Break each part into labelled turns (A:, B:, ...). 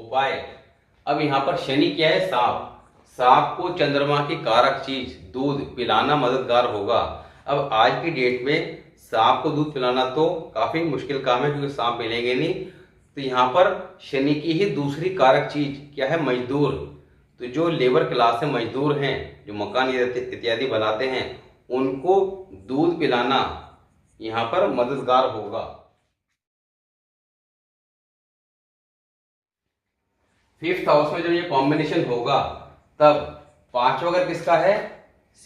A: उपाय। अब यहाँ पर शनि क्या है? सांप। सांप को चंद्रमा की कारक चीज दूध पिलाना मददगार होगा। अब आज की डेट में सांप को दूध पिलाना तो काफी मुश्किल काम है, क्योंकि सांप मिलेंगे नहीं। तो यहाँ पर शनि की ही दूसरी कारक चीज क्या है? मजदूर। तो जो लेबर क्लास है, मजदूर हैं, जो मकान इत्यादि बनाते हैं, उनको दूध पिलाना यहाँ पर मददगार होगा। फिफ्थ हाउस में जब ये कॉम्बिनेशन होगा तब पांचवा घर किसका है?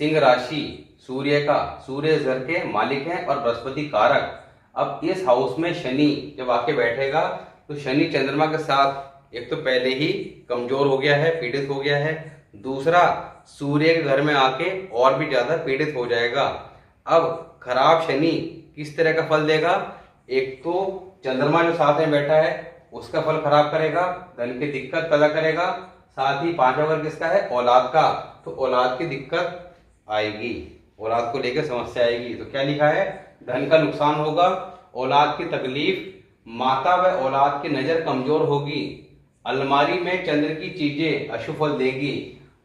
A: सिंह राशि, सूर्य का। सूर्य घर के मालिक हैं और बृहस्पति कारक। अब इस हाउस में शनि जब आके बैठेगा तो शनि चंद्रमा के साथ एक तो पहले ही कमजोर हो गया है, पीड़ित हो गया है। दूसरा, सूर्य के घर में आके और भी ज्यादा पीड़ित हो जाएगा। अब खराब शनि किस तरह का फल देगा? एक तो चंद्रमा जो साथ में बैठा है उसका फल खराब करेगा, धन की दिक्कत पैदा करेगा। साथ ही पांचवा घर किसका है? औलाद का। तो औलाद की दिक्कत आएगी, औलाद को लेकर समस्या आएगी। तो क्या लिखा है? धन का नुकसान होगा, औलाद की तकलीफ, माता व औलाद की नजर कमजोर होगी। अलमारी में चंद्र की चीजें अशुभ फल देगी।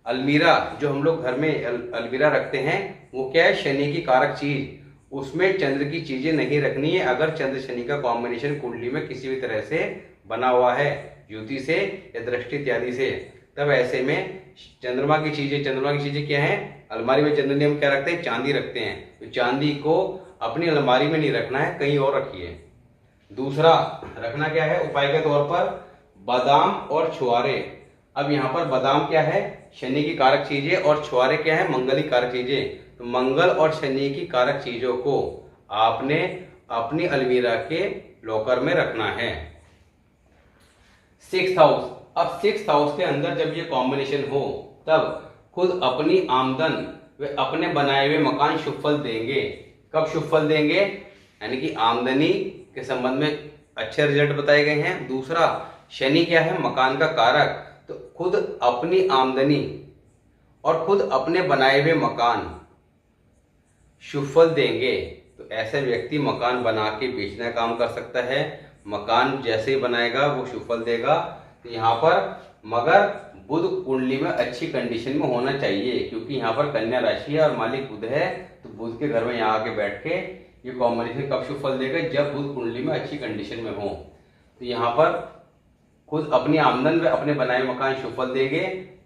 A: अलमीरा जो हम लोग घर में अलमीरा रखते हैं वो क्या है? शनि की कारक चीज। उसमें चंद्र की चीजें नहीं रखनी है। अगर चंद्र शनि का कॉम्बिनेशन कुंडली में किसी भी तरह से बना हुआ है, युति से या दृष्टि इत्यादि से, तब ऐसे में चंद्रमा की चीजें क्या है? अलमारी में जनरली हम क्या रखते हैं? चांदी रखते हैं। तो चांदी को अपनी अलमारी में नहीं रखना है, कहीं और रखिए। दूसरा रखना क्या है उपाय के तौर पर? बादाम और छुआरे। अब यहाँ पर बादाम क्या है? शनि की कारक चीजें, और छुआरे क्या है? मंगल की कारक चीजें। तो मंगल और शनि की कारक चीजों को आपने अपनी अलमीरा के लॉकर में रखना है। Sixth house. अब सिक्स्थ हाउस के अंदर जब ये कॉम्बिनेशन हो तब खुद अपनी आमदन वे अपने बनाए हुए मकान शुभ फल देंगे। कब शुभ फल देंगे? यानी कि आमदनी के संबंध में अच्छे रिजल्ट बताए गए हैं। दूसरा, शनि क्या है? मकान का कारक। तो खुद अपनी आमदनी और खुद अपने बनाए हुए मकान शुभ फल देंगे। तो ऐसे व्यक्ति मकान बना के बेचने का काम कर सकता है। मकान जैसे ही बनाएगा वो शुभ फल देगा। तो यहाँ पर मगर बुध कुंडली में अच्छी कंडीशन में होना चाहिए, क्योंकि यहाँ पर कन्या राशि है और मालिक बुध है। तो बुध के घर में यहाँ आके बैठ के ये कॉम्बिनेशन कब शुभ फल देगा? जब बुध कुंडली में अच्छी कंडीशन में हो। तो यहाँ पर खुद अपनी आमदन व अपने बनाए मकान शुभ फल देंगे।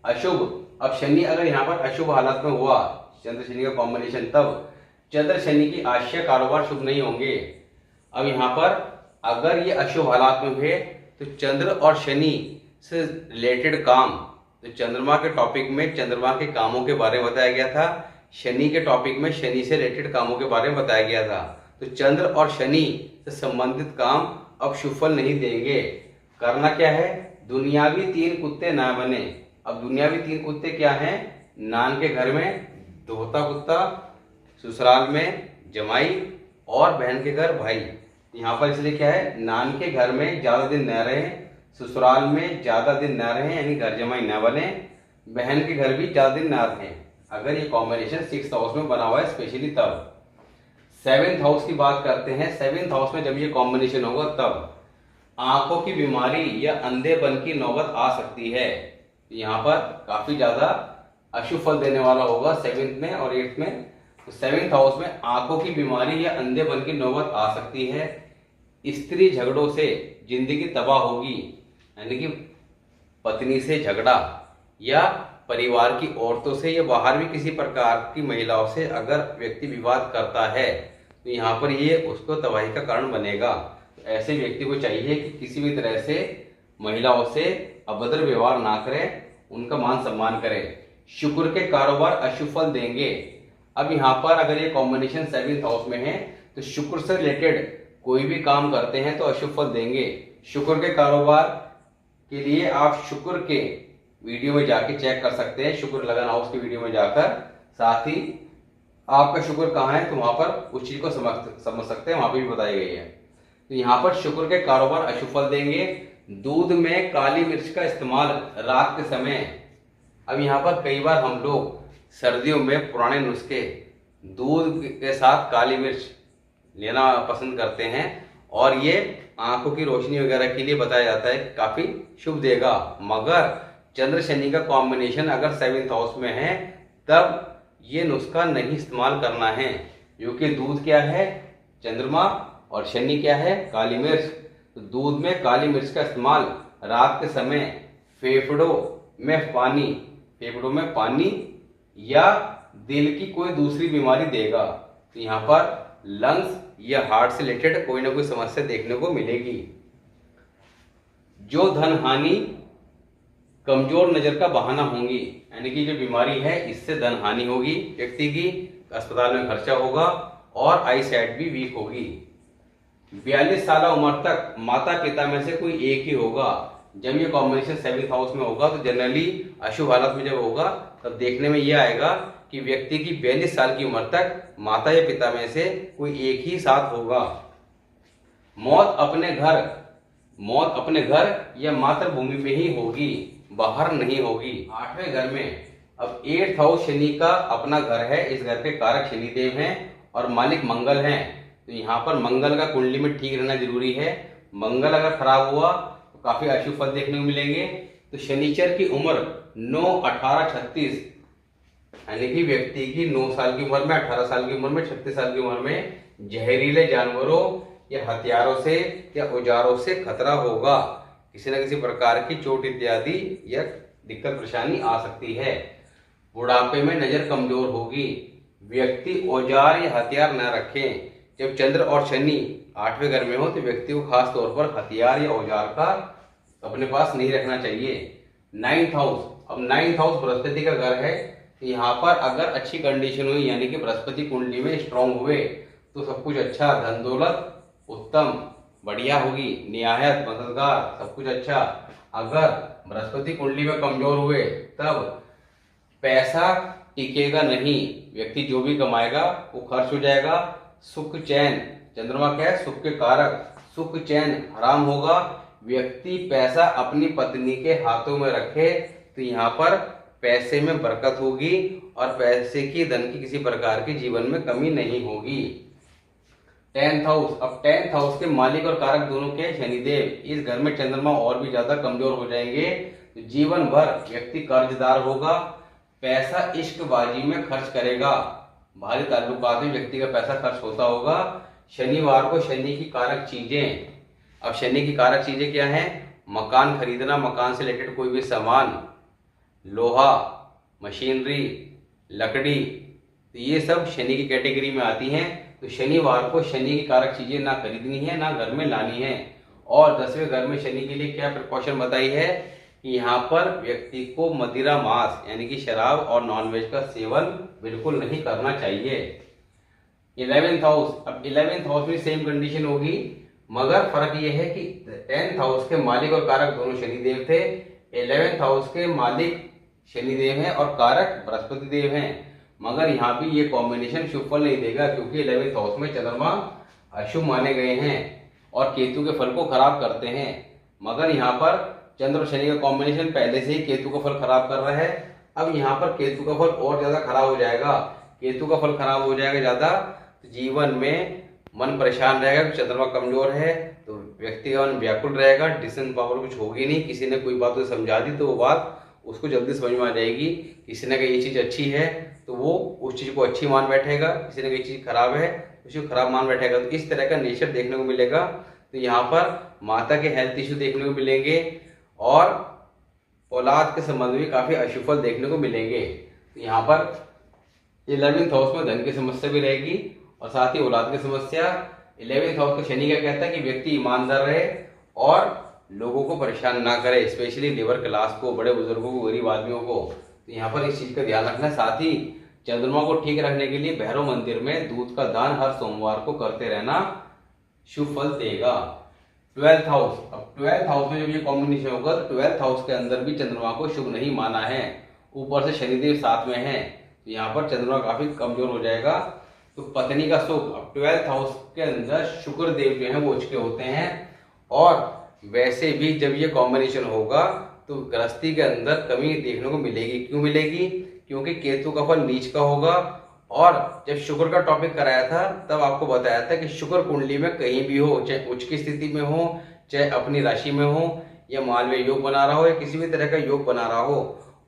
A: अशुभ, अब शनि अगर यहाँ पर अशुभ हालत में हुआ, चंद्र शनि का कॉम्बिनेशन, तब चंद्र शनि की आश्रय कारोबार शुभ नहीं होंगे। अब यहाँ पर अगर ये अशुभ हालात में हुए तो चंद्र और शनि से रिलेटेड काम, तो चंद्रमा के टॉपिक में चंद्रमा के कामों के बारे में बताया गया था, शनि के टॉपिक में शनि से रिलेटेड कामों के बारे में बताया गया था। तो चंद्र और शनि से संबंधित काम अब शुभ फल नहीं देंगे। करना क्या है? दुनियावी तीन कुत्ते ना बने। अब दुनियावी तीन कुत्ते क्या हैं? नान के घर में धोता कुत्ता, ससुराल में जमाई और बहन के घर भाई। यहाँ पर इसलिए क्या है? नान के घर में ज्यादा दिन न रहे, ससुराल में ज्यादा दिन न रहे, यानी घर जमाई न बने, बहन के घर भी ज्यादा दिन न रहे। अगर ये कॉम्बिनेशन सिक्स्थ हाउस में बना हुआ है स्पेशली तब। सेवेंथ हाउस की बात करते हैं। सेवेंथ हाउस में जब ये कॉम्बिनेशन होगा तब आंखों की बीमारी या अंधेपन की नौबत आ सकती है। यहाँ पर काफी ज्यादा अशुभ फल देने वाला होगा सेवेंथ में और एट्थ में। तो सेवेंथ हाउस में आंखों की बीमारी या अंधेपन की नौबत आ सकती है। स्त्री झगड़ों से जिंदगी तबाह होगी, यानी कि पत्नी से झगड़ा या परिवार की औरतों से या बाहर भी किसी प्रकार की महिलाओं से अगर व्यक्ति विवाद करता है तो यहाँ पर ये उसको तबाही का कारण बनेगा। तो ऐसे व्यक्ति को चाहिए कि किसी भी तरह से महिलाओं से अभद्र व्यवहार ना करे, उनका मान सम्मान करे। शुक्र के कारोबार अशुभ फल देंगे। अब यहाँ पर अगर ये कॉम्बिनेशन सेवेंथ हाउस में है तो शुक्र से रिलेटेड कोई भी काम करते हैं तो अशुभ फल देंगे। शुक्र के कारोबार के लिए आप शुक्र के वीडियो में जाके चेक कर सकते हैं, शुक्र लगन हाउस के वीडियो में जाकर। साथ ही आपका शुक्र कहाँ है तो वहां पर उस चीज को समझ सकते हैं, वहां पे भी बताई गई है। तो यहाँ पर शुक्र के कारोबार अशुभ फल देंगे। दूध में काली मिर्च का इस्तेमाल रात के समय। अब यहाँ पर कई बार हम लोग सर्दियों में पुराने नुस्खे दूध के साथ काली मिर्च लेना पसंद करते हैं और ये आंखों की रोशनी वगैरह के लिए बताया जाता है काफी शुभ देगा। मगर चंद्र शनि का कॉम्बिनेशन अगर 7th हाउस में है तब ये नुस्खा नहीं इस्तेमाल करना है, क्योंकि दूध क्या है, चंद्रमा, और शनि क्या है, काली मिर्च। तो दूध में काली मिर्च का इस्तेमाल रात के समय फेफड़ों में पानी या दिल की कोई दूसरी बीमारी देगा। तो यहाँ पर लंग्स या हार्ट से रिलेटेड कोई ना कोई समस्या देखने को मिलेगी। जो धन हानि, कमजोर नजर का बहाना होंगी, यानी कि जो बीमारी है इससे धन हानि होगी व्यक्ति की, अस्पताल में खर्चा होगा और आई साइट भी वीक होगी। 42 साल उम्र तक माता पिता में से कोई एक ही होगा। जब ये कॉम्बिनेशन 7th हाउस में होगा तो जनरली अशुभ हालत में जब होगा तब देखने में ये आएगा कि व्यक्ति की 42 साल की उम्र तक माता या पिता में से कोई एक ही साथ होगा। मौत अपने घर या मातृभूमि में ही होगी, बाहर नहीं होगी। 8वें घर में, अब 8th हाउस शनि का अपना घर है, इस घर के कारक शनिदेव हैं और मालिक मंगल हैं। तो यहाँ पर मंगल का कुंडली में ठीक रहना जरूरी है। मंगल अगर खराब हुआ तो काफी अशुभ फल देखने को मिलेंगे। तो शनिचर की उम्र 9, 18, 36, यानी कि व्यक्ति की 9 साल की उम्र में, 18 साल की उम्र में, 36 साल की उम्र में जहरीले जानवरों या हथियारों से या औजारों से खतरा होगा। किसी न किसी प्रकार की चोट इत्यादि या दिक्कत परेशानी आ सकती है। बुढ़ापे में नजर कमजोर होगी। व्यक्ति औजार या हथियार न रखें। जब चंद्र और शनि 8वें घर में हो तो व्यक्ति को खास तौर पर हथियार या औजार का अपने पास नहीं रखना चाहिए। 9th हाउस, अब 9th हाउस बृहस्पति का घर है। तो यहाँ पर अगर अच्छी कंडीशन हुई, यानी कि बृहस्पति कुंडली में स्ट्रांग हुए तो सब कुछ अच्छा, धन दौलत उत्तम बढ़िया होगी, निहायत मददगार, सब कुछ अच्छा। अगर बृहस्पति कुंडली में कमजोर हुए तब पैसा टिकेगा नहीं, व्यक्ति जो भी कमाएगा वो खर्च हो जाएगा। सुख चैन, चंद्रमा क्या है, सुख के कारक, सुख चैन हराम होगा। व्यक्ति पैसा अपनी पत्नी के हाथों में रखे तो यहाँ पर पैसे में बरकत होगी और पैसे की, धन की किसी प्रकार की जीवन में कमी नहीं होगी। 10th हाउस, अब 10th हाउस के मालिक और कारक दोनों के शनिदेव, इस घर में चंद्रमा और भी ज्यादा कमजोर हो जाएंगे। तो जीवन भर व्यक्ति कर्जदार होगा, पैसा इश्कबाजी में खर्च करेगा, भारी ताल्लुकात में व्यक्ति का पैसा खर्च होता होगा। शनिवार को शनि की कारक चीजें, अब शनि की कारक चीजें क्या हैं, मकान खरीदना, मकान से रिलेटेड कोई भी सामान, लोहा, मशीनरी, लकड़ी, तो ये सब शनि की कैटेगरी में आती हैं। तो शनिवार को शनि की कारक चीजें ना खरीदनी है ना घर में लानी है। और 10वें घर में शनि के लिए क्या प्रिकॉशन बताई है कि यहाँ पर व्यक्ति को मदिरा मांस यानी कि शराब और नॉनवेज का सेवन बिल्कुल नहीं करना चाहिए। 11th हाउस, अब 11th हाउस में सेम कंडीशन होगी, मगर फर्क ये है कि 10th हाउस के मालिक और कारक दोनों शनिदेव थे, 11th हाउस के मालिक शनिदेव हैं और कारक बृहस्पति देव हैं। मगर यहाँ भी ये कॉम्बिनेशन शुभ फल नहीं देगा, क्योंकि 11th हाउस में चंद्रमा अशुभ माने गए हैं और केतु के फल को खराब करते हैं। मगर यहाँ पर चंद्र और शनि का कॉम्बिनेशन पहले से ही केतु का फल खराब कर रहा है। अब यहाँ पर केतु का फल और ज्यादा खराब हो जाएगा। केतु का फल खराब हो जाएगा ज्यादा तो जीवन में मन परेशान रहेगा, चंद्रमा कमजोर है तो व्यक्ति का मन व्याकुल रहेगा, डिसीजन पावर कुछ होगी नहीं। किसी ने कोई बात उसे समझा दी तो वो बात उसको जल्दी समझ में आ जाएगी। किसी ने कहा ये चीज अच्छी है तो वो उस चीज को अच्छी मान बैठेगा, किसी ने कहा ये चीज खराब है उसको खराब मान बैठेगा। तो इस तरह का नेचर देखने को मिलेगा। तो यहाँ पर माता के हेल्थ इश्यू देखने को मिलेंगे और औलाद के संबंध में काफी अशुभ फल देखने को मिलेंगे। तो यहाँ पर 11th हाउस में धन की समस्या भी रहेगी और साथ ही औलाद की समस्या। 11th हाउस का शनि क्या कहता है कि व्यक्ति ईमानदार रहे और लोगों को परेशान ना करे, स्पेशली लेबर क्लास को, बड़े बुजुर्गों को, गरीब आदमियों को। तो यहाँ पर इस चीज का ध्यान रखना। साथ ही चंद्रमा को ठीक रखने के लिए भैरव मंदिर में दूध का दान हर सोमवार को करते रहना शुभ फल देगा। 12th हाउस, अब 12th हाउस में जब ये कॉम्बिनेशन होगा तो 12th हाउस के अंदर भी चंद्रमा को शुभ नहीं माना है, ऊपर से शनिदेव साथ में है, तो यहाँ पर चंद्रमा काफी कमजोर हो जाएगा। तो पत्नी का सुख, अब 12th हाउस के अंदर शुक्र देव जो है वो उचके होते हैं और वैसे भी जब ये कॉम्बिनेशन होगा तो गृहस्थी के अंदर कमी देखने को मिलेगी। क्यों मिलेगी? क्योंकि केतु का फल नीच का होगा और जब शुक्र का टॉपिक कराया था तब आपको बताया था कि शुक्र कुंडली में कहीं भी हो, चाहे उच्च की स्थिति में हो, चाहे अपनी राशि में हो, या मालवीय योग बना रहा हो, या किसी भी तरह का योग बना रहा हो,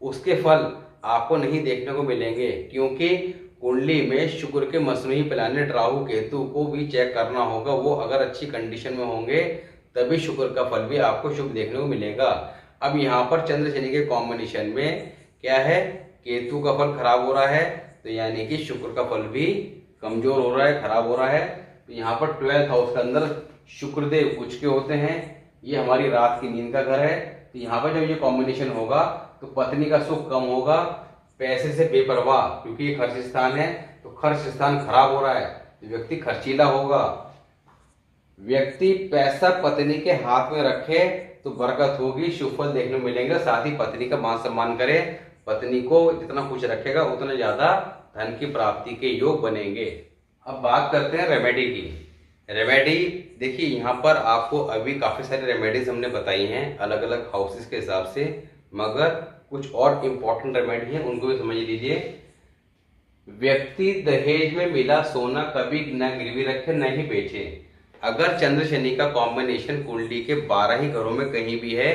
A: उसके फल आपको नहीं देखने को मिलेंगे। क्योंकि कुंडली में शुक्र के मसनूई प्लैनेट राहु केतु को भी चेक करना होगा। वो अगर अच्छी कंडीशन में होंगे तभी शुक्र का फल भी आपको शुभ देखने को मिलेगा। अब यहाँ पर चंद्र शनि के कॉम्बिनेशन में क्या है, केतु का फल खराब हो रहा है, तो यानी कि शुक्र का फल भी कमजोर हो रहा है, खराब हो रहा है। तो यहाँ पर 12th हाउस के अंदर शुक्रदेव उच्च के होते हैं, ये हमारी रात की नींद का घर है। तो यहाँ पर जब ये कॉम्बिनेशन होगा तो पत्नी का सुख कम होगा, पैसे से बेपरवाह, क्योंकि ये खर्च स्थान है, तो खर्च स्थान खराब हो रहा है तो व्यक्ति खर्चीला होगा। व्यक्ति पैसा पत्नी के हाथ में रखे तो बरकत होगी, शुभ फल देखने को मिलेंगे। साथ ही पत्नी का मान सम्मान करे, पत्नी को जितना खुश रखेगा उतना ज्यादा धन की प्राप्ति के योग बनेंगे। अब बात करते हैं रेमेडी की। रेमेडी देखिए, यहाँ पर आपको अभी काफी सारी रेमेडीज हमने बताई हैं अलग अलग हाउसेस के हिसाब से, मगर कुछ और इम्पोर्टेंट रेमेडी हैं, उनको भी समझ लीजिए। व्यक्ति दहेज में मिला सोना कभी न गिरवी रखे, न ही बेचे। अगर चंद्र शनि का कॉम्बिनेशन कुंडली के 12 ही घरों में कहीं भी है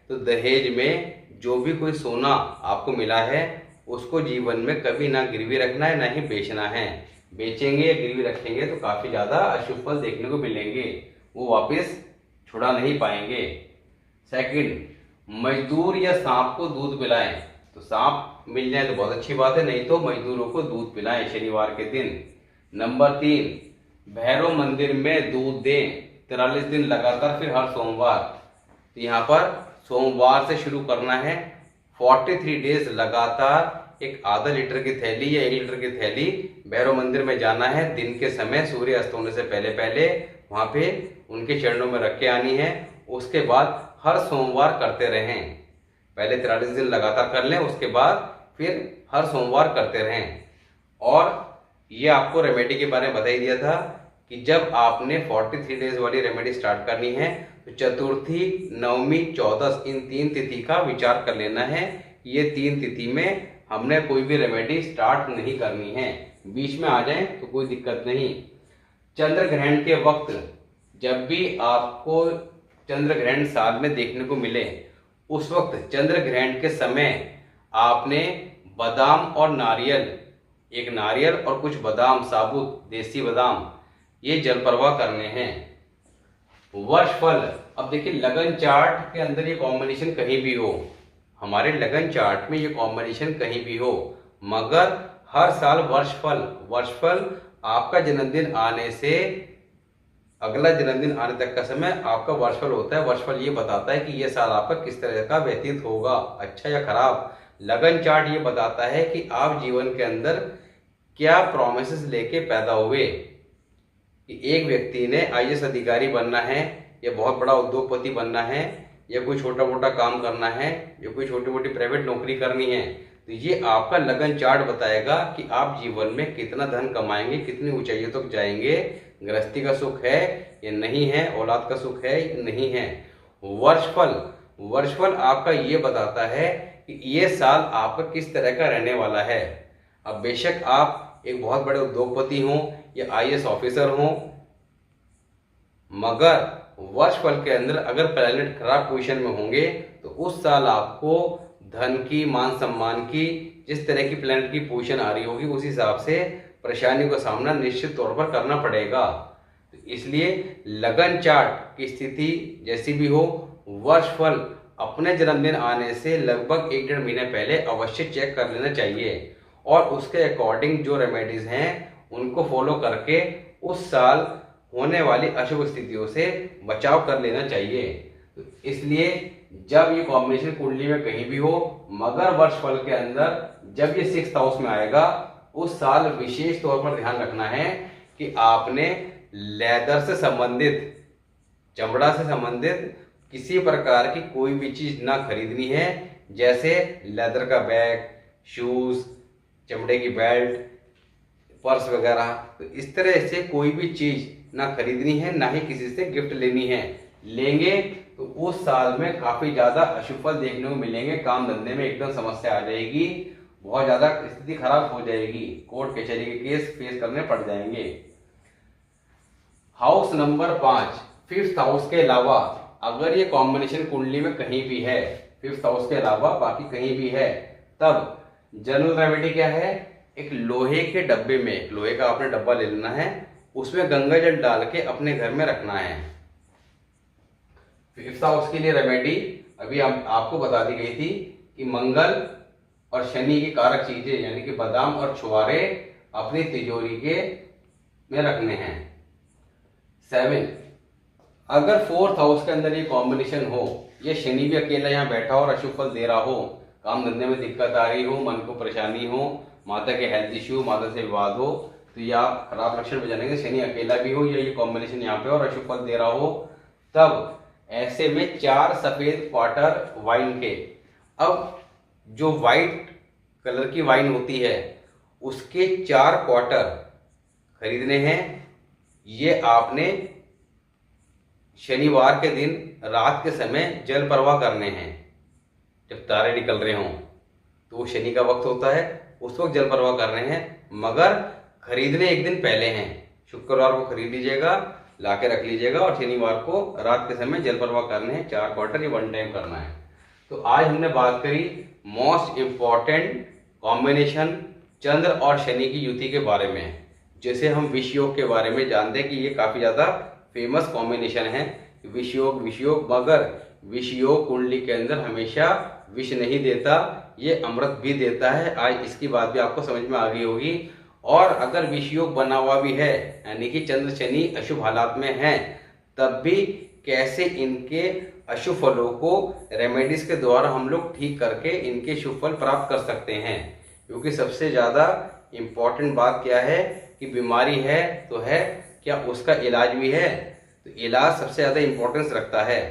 A: तो दहेज में जो भी कोई सोना आपको मिला है उसको जीवन में कभी ना गिरवी रखना है, ना ही बेचना है। बेचेंगे या गिरवी रखेंगे तो काफी ज्यादा अशुभ फल देखने को मिलेंगे, वो वापस छुड़ा नहीं पाएंगे। सेकंड, मजदूर या सांप को दूध पिलाएं। तो सांप मिल जाए तो बहुत अच्छी बात है, नहीं तो मजदूरों को दूध पिलाएं शनिवार के दिन। नंबर 3, भैरव मंदिर में दूध दें 43 दिन लगातार, फिर हर सोमवार। तो यहाँ पर सोमवार से शुरू करना है, 43 डेज लगातार एक आधा लीटर की थैली या 1 लीटर की थैली भैरव मंदिर में जाना है। दिन के समय सूर्य अस्त होने से पहले पहले वहां पे उनके चरणों में रख के आनी है। उसके बाद हर सोमवार करते रहें, पहले 43 दिन लगातार कर लें, उसके बाद फिर हर सोमवार करते रहें। और ये आपको रेमेडी के बारे में बता ही दिया था कि जब आपने 43 डेज वाली रेमेडी स्टार्ट करनी है तो चतुर्थी, नवमी, 14 इन 3 तिथि का विचार कर लेना है। ये 3 तिथि में हमने कोई भी रेमेडी स्टार्ट नहीं करनी है, बीच में आ जाए तो कोई दिक्कत नहीं। चंद्र ग्रहण के वक्त जब भी आपको चंद्र ग्रहण साल में देखने को मिले, उस वक्त चंद्र ग्रहण के समय आपने बादाम और नारियल, एक नारियल और कुछ बादाम, साबुत देसी बादाम, ये जल प्रवाह करने हैं। वर्ष फल, अब देखिए लगन चार्ट के अंदर ये कॉम्बिनेशन कहीं भी हो, हमारे लगन चार्ट में ये कॉम्बिनेशन कहीं भी हो, मगर हर साल वर्ष फल आपका जन्मदिन आने से अगला जन्मदिन आने तक का समय आपका वर्षफल होता है। वर्षफल ये बताता है कि ये साल आपका किस तरह का व्यतीत होगा, अच्छा या खराब। लगन चार्ट ये बताता है कि आप जीवन के अंदर क्या प्रोमिसेस लेके पैदा हुए। कि एक व्यक्ति ने आईएएस अधिकारी बनना है, या बहुत बड़ा उद्योगपति बनना है, या कोई छोटा मोटा काम करना है, या कोई छोटी मोटी प्राइवेट नौकरी करनी है, तो ये आपका लगन चार्ट बताएगा कि आप जीवन में कितना धन कमाएंगे, कितनी ऊंचाइयों तक जाएंगे, गृहस्थी का सुख है या नहीं है, औलाद का सुख है या नहीं है। वर्षफल आपका ये बताता है कि ये साल आपका किस तरह का रहने वाला है। अब बेशक आप एक बहुत बड़े उद्योगपति हों या आईएएस ऑफिसर हों, मगर वर्षफल के अंदर अगर प्लैनेट खराब पोजीशन में होंगे तो उस साल आपको धन की, मान सम्मान की, जिस तरह की प्लैनेट की पोजीशन आ रही होगी उस हिसाब से परेशानियों का सामना निश्चित तौर पर करना पड़ेगा। तो इसलिए लगन चार्ट की स्थिति जैसी भी हो, वर्षफल अपने जन्मदिन आने से लगभग 1-1.5 महीने पहले अवश्य चेक कर लेना चाहिए, और उसके अकॉर्डिंग जो रेमेडीज हैं उनको फॉलो करके उस साल होने वाली अशुभ स्थितियों से बचाव कर लेना चाहिए। तो इसलिए जब ये कॉम्बिनेशन कुंडली में कहीं भी हो, मगर वर्षफल के अंदर जब ये 6th हाउस में आएगा, उस साल विशेष तौर पर ध्यान रखना है कि आपने लेदर से संबंधित, चमड़ा से संबंधित किसी प्रकार की कोई भी चीज ना खरीदनी है, जैसे लेदर का बैग, शूज, चमड़े की बेल्ट, पर्स वगैरह। तो इस तरह से कोई भी चीज ना खरीदनी है, ना ही किसी से गिफ्ट लेनी है। लेंगे तो उस साल में काफी ज्यादा अशुभ फल देखने को मिलेंगे, काम धंधे में एकदम समस्या आ जाएगी, बहुत ज़्यादा स्थिति खराब हो जाएगी, कोर्ट कचहरी के केस फेस करने पड़ जाएंगे। हाउस नंबर 5 5th हाउस के अलावा अगर ये कॉम्बिनेशन कुंडली में कहीं भी है, 5th हाउस के अलावा बाकी कहीं भी है, तब जनरल रेमेडी क्या है, एक लोहे के डब्बे में, लोहे का आपने डब्बा ले लेना है, उसमें गंगा जल डाल के अपने घर में रखना है। 5th हाउस के लिए रेमेडी अभी आपको बता दी गई थी कि मंगल और शनि की कारक चीजें यानी कि बादाम और छुआरे अपनी तिजोरी के में रखने हैं। 7 अगर 4th हाउस के अंदर ये कॉम्बिनेशन हो, ये शनि भी अकेला यहाँ बैठा हो और अशुभ फल दे रहा हो, काम धंधे में दिक्कत आ रही हो, मन को परेशानी हो, माता के हेल्थ इश्यू, माता से विवाद हो, तो ये आप खराब लक्षण बजानेंगे। शनि अकेला भी हो या ये कॉम्बिनेशन यहाँ पे और अशुभ फल दे रहा हो, तब ऐसे में 4 सफेद क्वार्टर वाइन के, अब जो वाइट कलर की वाइन होती है उसके 4 क्वार्टर खरीदने हैं। ये आपने शनिवार के दिन रात के समय जल प्रवाह करने हैं। जब तारे निकल रहे हों तो वो शनि का वक्त होता है, उस वक्त जल प्रवाह कर रहे हैं, मगर खरीदने एक दिन पहले हैं। शुक्रवार को खरीद लीजिएगा, लाके रख लीजिएगा और शनिवार को रात के समय जल प्रवाह करने हैं। 4 क्वार्टर, ये 1 टाइम करना है। तो आज हमने बात करी मोस्ट इंपॉर्टेंट कॉम्बिनेशन चंद्र और शनि की युति के बारे में। जैसे हम विष योग के बारे में जानते हैं कि ये काफी ज्यादा फेमस कॉम्बिनेशन है, विष योग, मगर विष योग कुंडली के अंदर हमेशा विष नहीं देता, ये अमृत भी देता है। आज इसकी बात भी आपको समझ में आ गई होगी। और अगर विष योग बना हुआ भी है यानी कि चंद्र शनि अशुभ हालात में हैं, तब भी कैसे इनके अशुभ फलों को रेमेडीज के द्वारा हम लोग ठीक करके इनके शुभ फल प्राप्त कर सकते हैं। क्योंकि सबसे ज्यादा इम्पोर्टेंट बात क्या है कि बीमारी है तो है, क्या उसका इलाज भी है? तो इलाज सबसे ज्यादा इम्पोर्टेंस रखता है।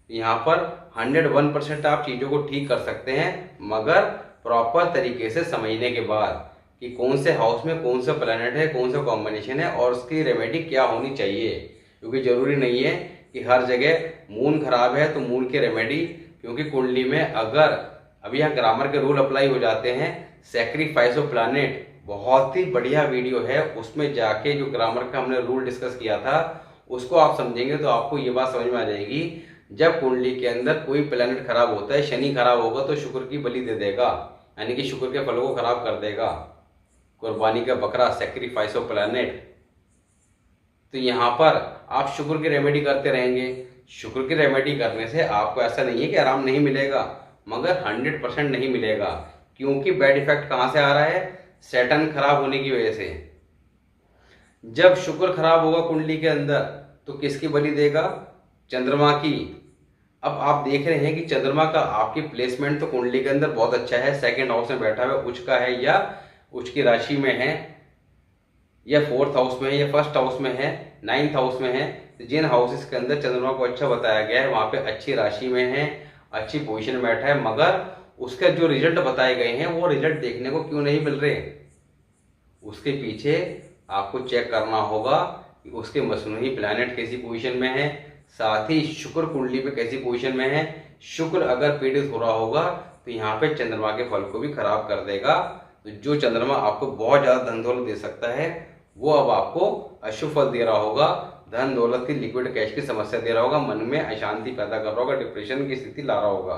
A: यहाँ पर 101% आप चीजों को ठीक कर सकते हैं, मगर प्रॉपर तरीके से समझने के बाद कि कौन से हाउस में कौन सा प्लैनेट है, कौन सा कॉम्बिनेशन है और उसकी रेमेडी क्या होनी चाहिए। क्योंकि जरूरी नहीं है कि हर जगह मून खराब है तो मून की रेमेडी, क्योंकि कुंडली में अगर अभी यहाँ ग्रामर के रूल अप्लाई हो जाते हैं। सैक्रिफाइस ऑफ प्लैनेट बहुत ही बढ़िया वीडियो है, उसमें जाके जो ग्रामर का हमने रूल डिस्कस किया था उसको आप समझेंगे तो आपको ये बात समझ में आ जाएगी। जब कुंडली के अंदर कोई प्लैनेट खराब होता है, शनि खराब होगा तो शुक्र की बलि दे देगा, यानी कि शुक्र के फलों को खराब कर देगा, कुर्बानी का बकरा, सैक्रिफाइस ऑफ प्लैनेट। तो यहाँ पर आप शुक्र की रेमेडी करते रहेंगे। शुक्र की रेमेडी करने से आपको ऐसा नहीं है कि आराम नहीं मिलेगा, मगर 100% नहीं मिलेगा। क्योंकि बैड इफेक्ट कहाँ से आ रहा है? सैटर्न खराब होने की वजह से। जब शुक्र खराब होगा कुंडली के अंदर तो किसकी बलि देगा? चंद्रमा की। अब आप देख रहे हैं कि चंद्रमा का आपकी प्लेसमेंट तो कुंडली के अंदर बहुत अच्छा है, 2nd हाउस में बैठा हुआ, उच्च का है या उच्च की राशि में है, या 4th हाउस में है या 1st हाउस में है, 9th हाउस में है। तो जिन हाउसेस के अंदर चंद्रमा को अच्छा बताया गया है वहां पे अच्छी राशि में है, अच्छी पोजीशन में बैठा है, मगर उसके जो रिजल्ट बताए गए हैं वो रिजल्ट देखने को क्यों नहीं मिल रहे? उसके पीछे आपको चेक करना होगा कि उसके मसनूई प्लैनेट कैसी पोजीशन में है, साथ ही शुक्र कुंडली पे कैसी पोजीशन में है। शुक्र अगर पीड़ित हो रहा होगा तो यहाँ पे चंद्रमा के फल को भी खराब कर देगा। तो जो चंद्रमा आपको बहुत ज्यादा धन दौलत दे सकता है वो अब आपको अशुभ फल दे रहा होगा, धन दौलत की, लिक्विड कैश की समस्या दे रहा होगा, मन में अशांति पैदा कर रहा होगा, डिप्रेशन की स्थिति ला रहा होगा।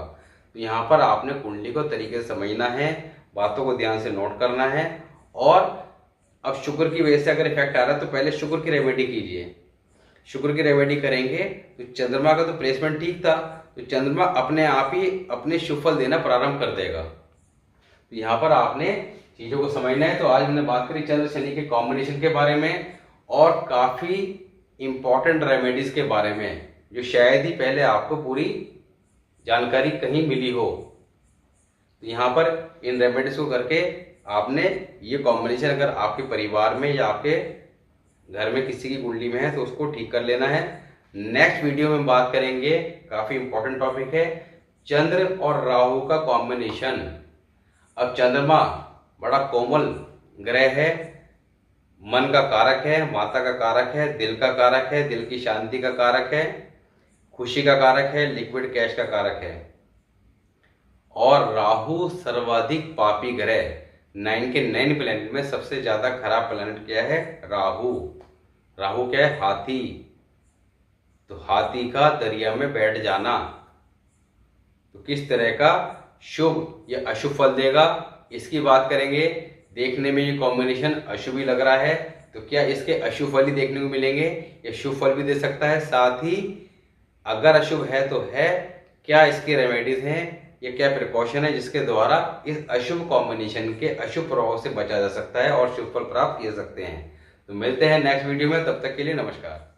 A: तो यहाँ पर आपने कुंडली को तरीके से समझना है, बातों को ध्यान से नोट करना है। और अब शुक्र की वजह से अगर इफेक्ट आ रहा है तो पहले शुक्र की रेमेडी कीजिए। शुक्र की रेमेडी करेंगे तो चंद्रमा का तो प्लेसमेंट ठीक था, तो चंद्रमा अपने आप ही अपने शुभ फल देना प्रारंभ कर देगा। तो यहाँ पर आपने चीजों को समझना है। तो आज हमने बात करी चंद्र शनि के कॉम्बिनेशन के बारे में और काफी इंपॉर्टेंट रेमेडीज के बारे में, जो शायद ही पहले आपको पूरी जानकारी कहीं मिली हो। तो यहाँ पर इन रेमेडीज को करके आपने ये कॉम्बिनेशन अगर आपके परिवार में या आपके घर में किसी की कुंडली में है तो उसको ठीक कर लेना है। नेक्स्ट वीडियो में बात करेंगे, काफी इंपॉर्टेंट टॉपिक है, चंद्र और राहु का कॉम्बिनेशन। अब चंद्रमा बड़ा कोमल ग्रह है, मन का कारक है, माता का कारक है, दिल का कारक है, दिल की शांति का कारक है, खुशी का कारक है, लिक्विड कैश का कारक है। और राहु सर्वाधिक पापी ग्रह। 9 के 9 प्लैनेट में सबसे ज्यादा खराब प्लैनेट क्या है? राहु। राहु क्या है? हाथी। तो हाथी का दरिया में बैठ जाना तो किस तरह का शुभ या अशुभ फल देगा, इसकी बात करेंगे। देखने में ये कॉम्बिनेशन अशुभ ही लग रहा है, तो क्या इसके अशुभ फल ही देखने को मिलेंगे या शुभ फल भी दे सकता है? साथ ही अगर अशुभ है तो है, क्या इसके रेमेडीज हैं या क्या प्रिकॉशन है जिसके द्वारा इस अशुभ कॉम्बिनेशन के अशुभ प्रभाव से बचा जा सकता है और शुभ फल प्राप्त किए सकते हैं। तो मिलते हैं नेक्स्ट वीडियो में, तब तक के लिए नमस्कार।